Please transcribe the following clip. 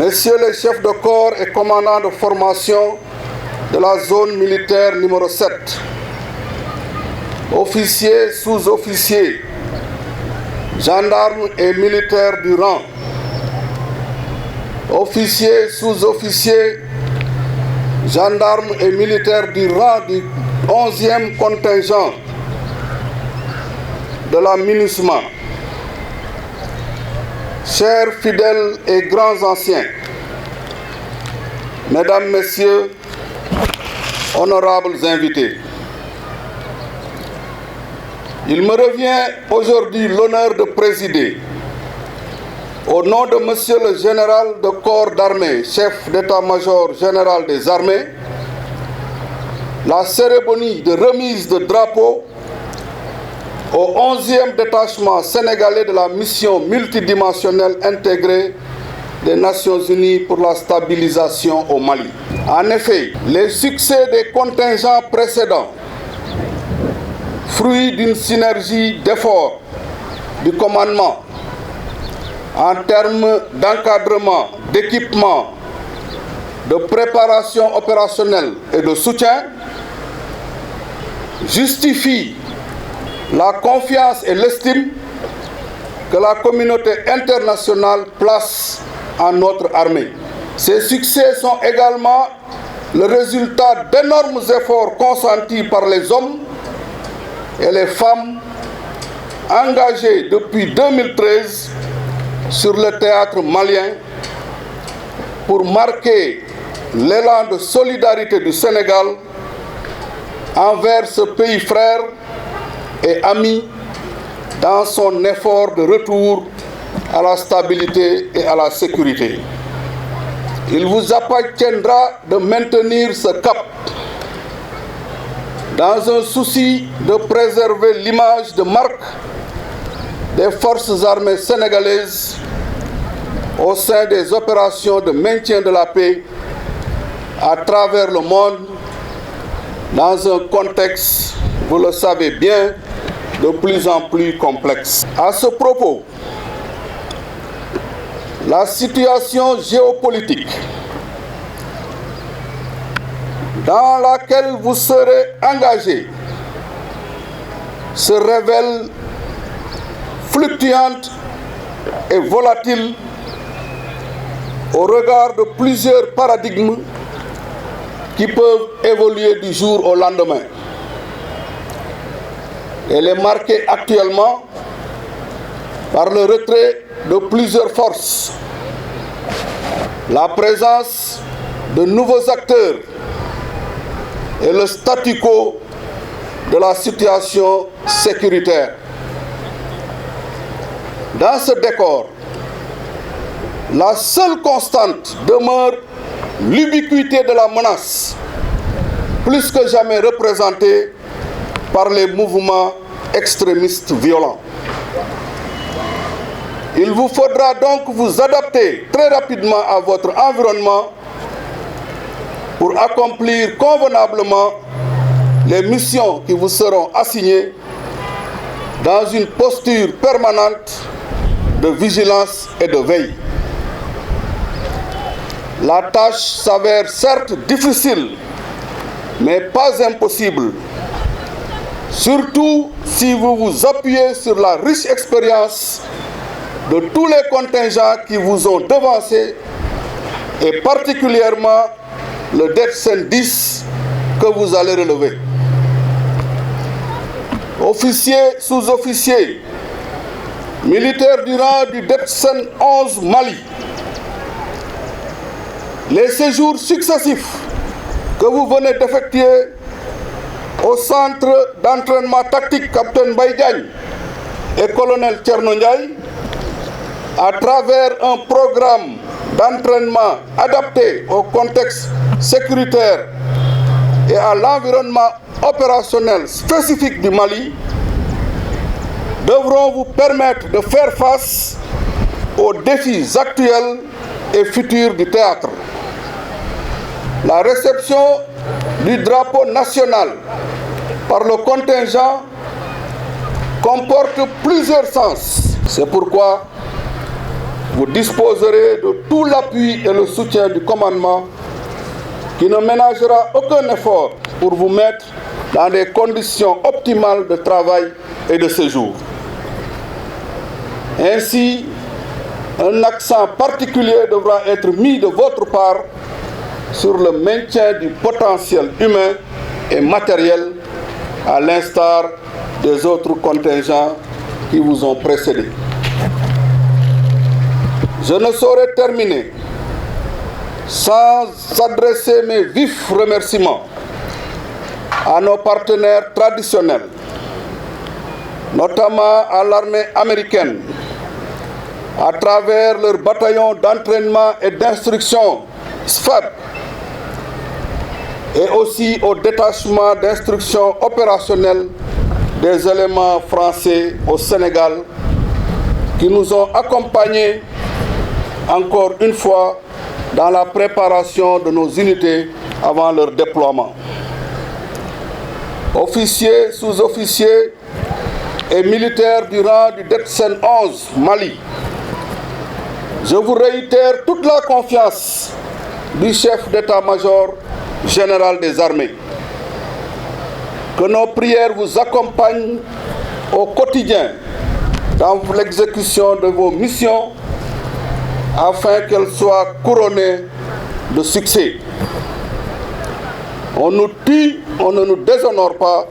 Messieurs les chefs de corps et commandants de formation de la zone militaire numéro 7, officiers, sous-officiers, gendarmes et militaires du rang, officiers, sous-officiers, gendarmes et militaires du rang du 11e contingent de la MINUSMA, chers fidèles et grands anciens, mesdames, messieurs, honorables invités, il me revient aujourd'hui l'honneur de présider, au nom de Monsieur le Général de corps d'armée, chef d'état-major général des armées, la cérémonie de remise de drapeau au 11e détachement sénégalais de la mission multidimensionnelle intégrée des Nations Unies pour la stabilisation au Mali. En effet, les succès des contingents précédents, fruit d'une synergie d'efforts du commandement en termes d'encadrement, d'équipement, de préparation opérationnelle et de soutien, justifient la confiance et l'estime que la communauté internationale place en notre armée. Ces succès sont également le résultat d'énormes efforts consentis par les hommes et les femmes engagés depuis 2013 sur le théâtre malien pour marquer l'élan de solidarité du Sénégal envers ce pays frère et ami dans son effort de retour à la stabilité et à la sécurité. Il vous appartiendra de maintenir ce cap dans un souci de préserver l'image de marque des forces armées sénégalaises au sein des opérations de maintien de la paix à travers le monde dans un contexte, vous le savez bien, de plus en plus complexe. À ce propos, la situation géopolitique dans laquelle vous serez engagés se révèle fluctuante et volatile au regard de plusieurs paradigmes qui peuvent évoluer du jour au lendemain. Elle est marquée actuellement par le retrait de plusieurs forces, la présence de nouveaux acteurs et le statu quo de la situation sécuritaire. Dans ce décor, la seule constante demeure l'ubiquité de la menace, plus que jamais représentée par les mouvements extrémistes violents. Il vous faudra donc vous adapter très rapidement à votre environnement pour accomplir convenablement les missions qui vous seront assignées dans une posture permanente de vigilance et de veille. La tâche s'avère certes difficile, mais pas impossible, surtout si vous vous appuyez sur la riche expérience de tous les contingents qui vous ont devancé et particulièrement le DETSEN 10 que vous allez relever. Officiers, sous-officiers, militaires du rang du DETSEN 11 Mali, les séjours successifs que vous venez d'effectuer au centre d'entraînement tactique Capitaine Baïdiagne et Colonel Thierno Ndiaye, à travers un programme d'entraînement adapté au contexte sécuritaire et à l'environnement opérationnel spécifique du Mali, devront vous permettre de faire face aux défis actuels et futurs du théâtre. La réception du drapeau national par le contingent comporte plusieurs sens. C'est pourquoi vous disposerez de tout l'appui et le soutien du commandement qui ne ménagera aucun effort pour vous mettre dans des conditions optimales de travail et de séjour. Ainsi, un accent particulier devra être mis de votre part sur le maintien du potentiel humain et matériel à l'instar des autres contingents qui vous ont précédés. Je ne saurais terminer sans adresser mes vifs remerciements à nos partenaires traditionnels, notamment à l'armée américaine, à travers leur bataillon d'entraînement et d'instruction SFAB, et aussi au détachement d'instruction opérationnelle des éléments français au Sénégal, qui nous ont accompagnés encore une fois dans la préparation de nos unités avant leur déploiement. Officiers, sous-officiers et militaires du rang du DETSEN 11 Mali, je vous réitère toute la confiance du chef d'état-major général des armées. Que nos prières vous accompagnent au quotidien dans l'exécution de vos missions afin qu'elles soient couronnées de succès. On nous tue, on ne nous déshonore pas.